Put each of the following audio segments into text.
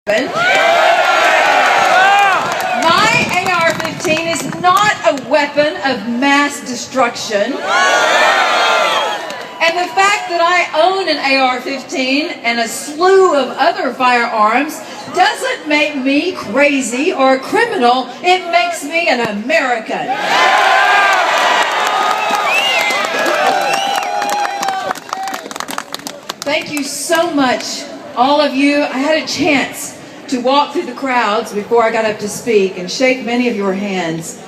My AR-15 is not a weapon of mass destruction. And the fact that I own an AR-15 and a slew of other firearms doesn't make me crazy or a criminal. It makes me an American. Thank you so much, all of you. I had a chance to walk through the crowds before I got up to speak and shake many of your hands.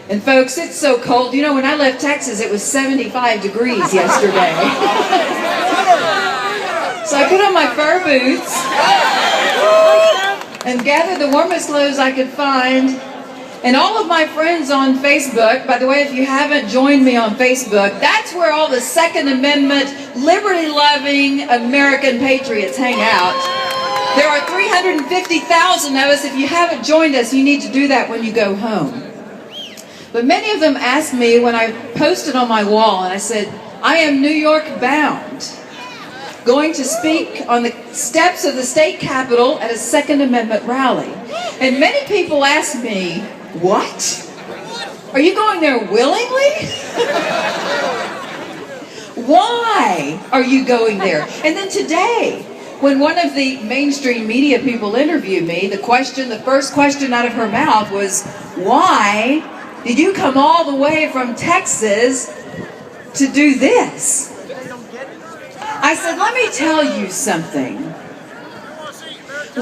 And folks, it's so cold. You know, when I left Texas, it was 75 degrees yesterday. So I put on my fur boots and gathered the warmest clothes I could find. And all of my friends on Facebook, by the way, if you haven't joined me on Facebook, that's where all the Second Amendment, liberty-loving American patriots hang out. There are 350,000 of us. If you haven't joined us, you need to do that when you go home. But many of them asked me when I posted on my wall, and I said, I am New York bound, going to speak on the steps of the state capitol at a Second Amendment rally. And many people asked me, what? Are you going there willingly? Why are you going there? And then today, when one of the mainstream media people interviewed me, the first question out of her mouth was, why did you come all the way from Texas to do this? I said, let me tell you something.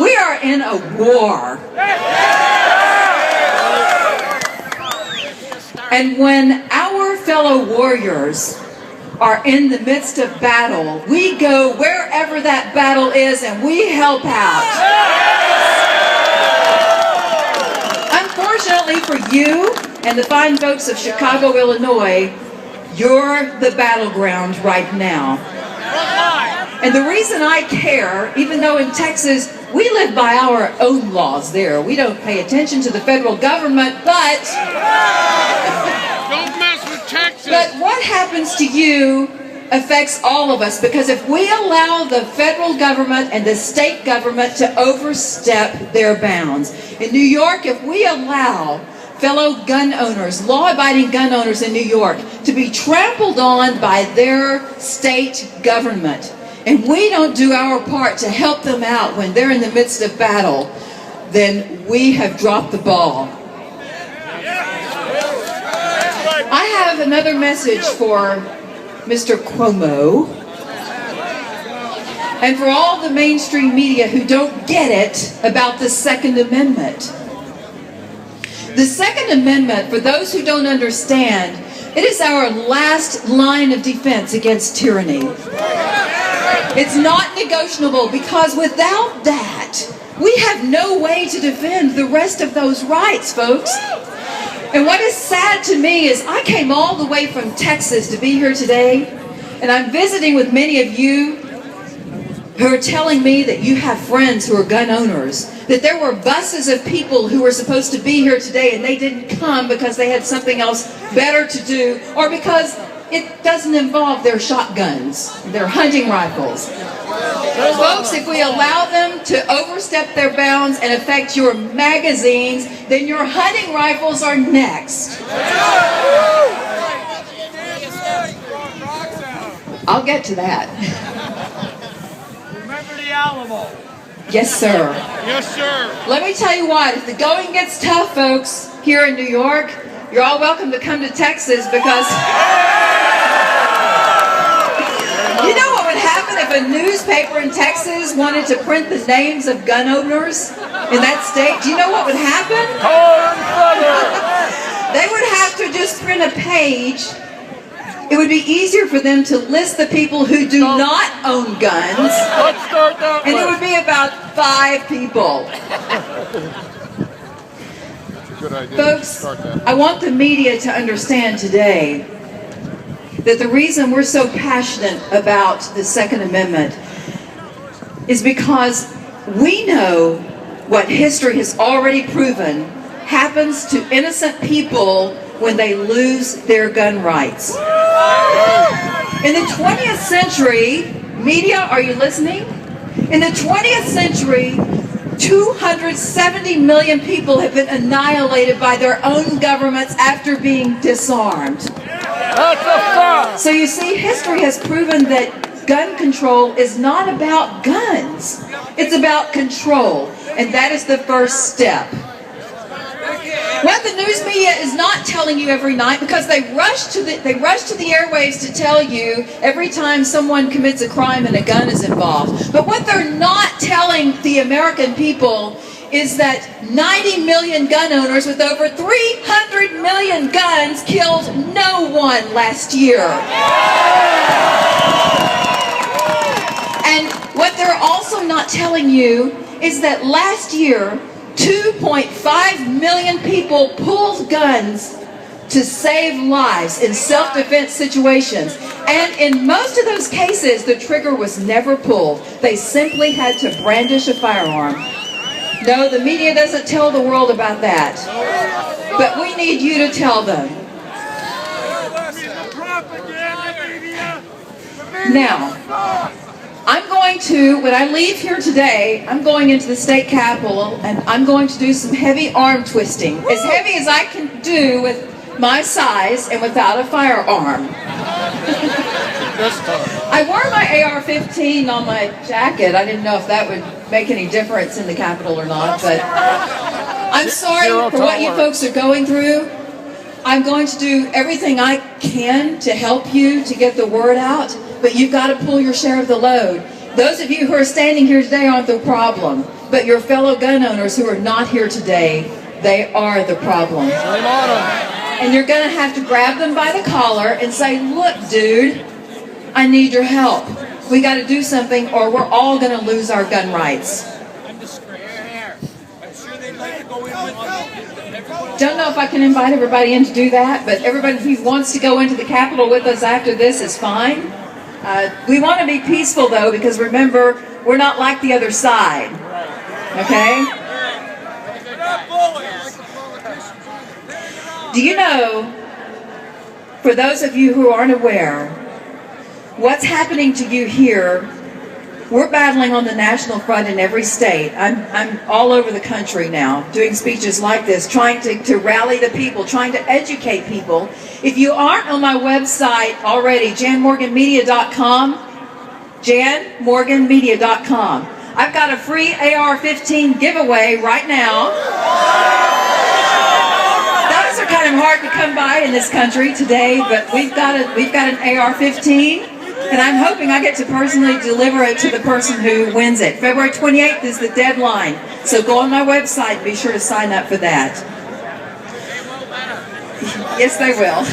We are in a war. And when our fellow warriors are in the midst of battle, we go wherever that battle is and we help out. Unfortunately for you and the fine folks of Chicago, Illinois, you're the battleground right now. And the reason I care, even though in Texas we live by our own laws there, we don't pay attention to the federal government, but don't mess with Texas. But what happens to you affects all of us, because if we allow the federal government and the state government to overstep their bounds. In New York, if we allow fellow gun owners, law-abiding gun owners in New York, to be trampled on by their state government, and we don't do our part to help them out when they're in the midst of battle, then we have dropped the ball. I have another message for Mr. Cuomo and for all the mainstream media who don't get it about the Second Amendment. The Second Amendment, for those who don't understand, it is our last line of defense against tyranny. It's not negotiable, because without that, we have no way to defend the rest of those rights, folks. And what is sad to me is I came all the way from Texas to be here today, and I'm visiting with many of you who are telling me that you have friends who are gun owners, that there were buses of people who were supposed to be here today and they didn't come because they had something else better to do, or because it doesn't involve their shotguns, their hunting rifles. Folks, if we allow them to overstep their bounds and affect your magazines, then your hunting rifles are next. I'll get to that. Remember the Alamo. Yes, sir. Yes, sir. Let me tell you what, if the going gets tough, folks, here in New York, you're all welcome to come to Texas, because you know what would happen if a newspaper in Texas wanted to print the names of gun owners in that state? Do you know what would happen? They would have to just print a page. It would be easier for them to list the people who do not own guns. Let's start that And it would be about 5 people. Good idea. Folks, I want the media to understand today that the reason we're so passionate about the Second Amendment is because we know what history has already proven happens to innocent people when they lose their gun rights. In the 20th century, media, are you listening? In the 20th century, 270 million people have been annihilated by their own governments after being disarmed. That's a fact. So you see, history has proven that gun control is not about guns. It's about control, and that is the first step. What the news media is not telling you every night, because they rush to the airwaves to tell you every time someone commits a crime and a gun is involved. But what they're not telling the American people is that 90 million gun owners with over 300 million guns killed no one last year. And what they're also not telling you is that last year, 2.5 million people pulled guns to save lives in self-defense situations. And in most of those cases, the trigger was never pulled. They simply had to brandish a firearm. No, the media doesn't tell the world about that. But we need you to tell them. Now, I'm going to, when I leave here today, I'm going into the state capitol and I'm going to do some heavy arm twisting. As heavy as I can do with my size and without a firearm. I wore my AR-15 on my jacket. I didn't know if that would make any difference in the Capitol or not, but I'm sorry for what you folks are going through. I'm going to do everything I can to help you to get the word out, but you've got to pull your share of the load. Those of you who are standing here today aren't the problem, but your fellow gun owners who are not here today, they are the problem. And you're going to have to grab them by the collar and say, look, dude, I need your help. We got to do something or we're all going to lose our gun rights. Don't know if I can invite everybody in to do that, but everybody who wants to go into the Capitol with us after this is fine. We want to be peaceful, though, because remember, we're not like the other side. Okay? Do you know, for those of you who aren't aware, what's happening to you here? We're battling on the national front in every state. I'm all over the country now doing speeches like this, trying to rally the people, trying to educate people. If you aren't on my website already, janmorganmedia.com, janmorganmedia.com. I've got a free AR-15 giveaway right now. Those are kind of hard to come by in this country today, but we've got an AR-15. And I'm hoping I get to personally deliver it to the person who wins it. February 28th is the deadline. So go on my website and be sure to sign up for that. Yes, they will.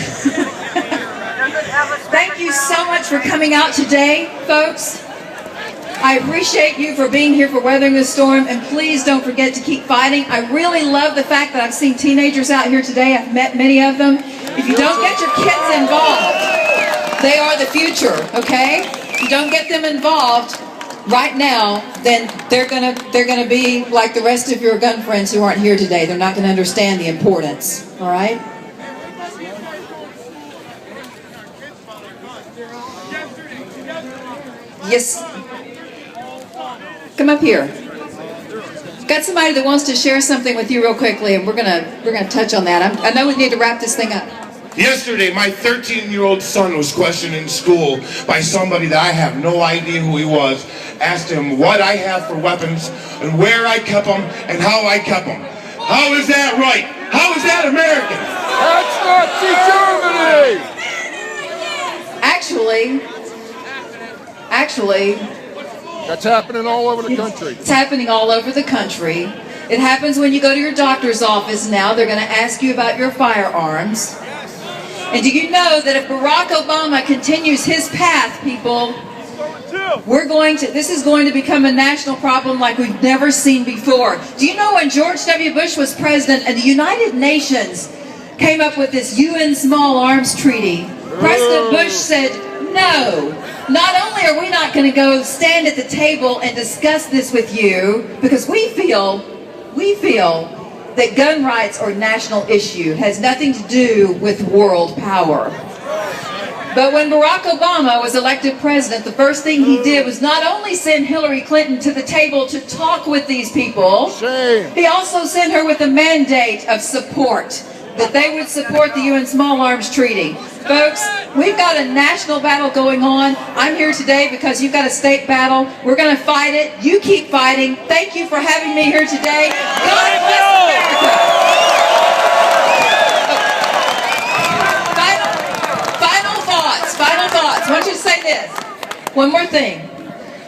Thank you so much for coming out today, folks. I appreciate you for being here, for weathering the storm, and please don't forget to keep fighting. I really love the fact that I've seen teenagers out here today. I've met many of them. If you don't get your kids involved, they are the future, okay? If you don't get them involved right now, then they're gonna be like the rest of your gun friends who aren't here today. They're not gonna understand the importance, all right? Yes. Come up here. Got somebody that wants to share something with you real quickly, and we're gonna touch on that. I know we need to wrap this thing up. Yesterday, my 13-year-old son was questioned in school by somebody that I have no idea who he was. Asked him what I have for weapons and where I kept them and how I kept them. How is that right? How is that American? That's Nazi Germany! Actually, that's happening all over the country. It's happening all over the country. It happens when you go to your doctor's office now. They're going to ask you about your firearms. And do you know that if Barack Obama continues his path, people, this is going to become a national problem like we've never seen before. Do you know when George W. Bush was president and the United Nations came up with this UN Small Arms Treaty, President Bush said, no, not only are we not going to go stand at the table and discuss this with you, because we feel that gun rights are a national issue, has nothing to do with world power. But when Barack Obama was elected president, the first thing he did was not only send Hillary Clinton to the table to talk with these people, he also sent her with a mandate of support, that they would support the UN Small Arms Treaty. Folks, we've got a national battle going on. I'm here today because you've got a state battle. We're going to fight it. You keep fighting. Thank you for having me here today. God bless America. Final thoughts. I want you to say this. One more thing.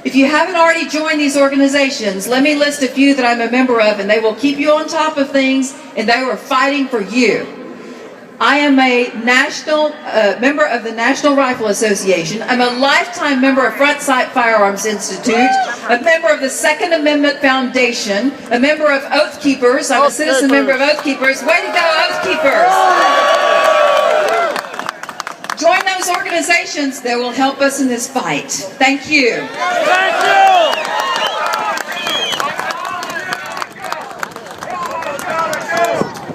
If you haven't already joined these organizations, let me list a few that I'm a member of, and they will keep you on top of things, and they are fighting for you. I am a national member of the National Rifle Association. I'm a lifetime member of Front Sight Firearms Institute, a member of the Second Amendment Foundation, a member of Oath Keepers. I'm a citizen member of Oath Keepers. Way to go, Oath Keepers! Join those organizations that will help us in this fight. Thank you. Thank you.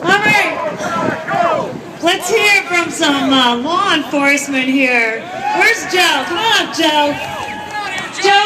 All right. Let's hear from some law enforcement here. Where's Joe? Come on, Joe. Joe.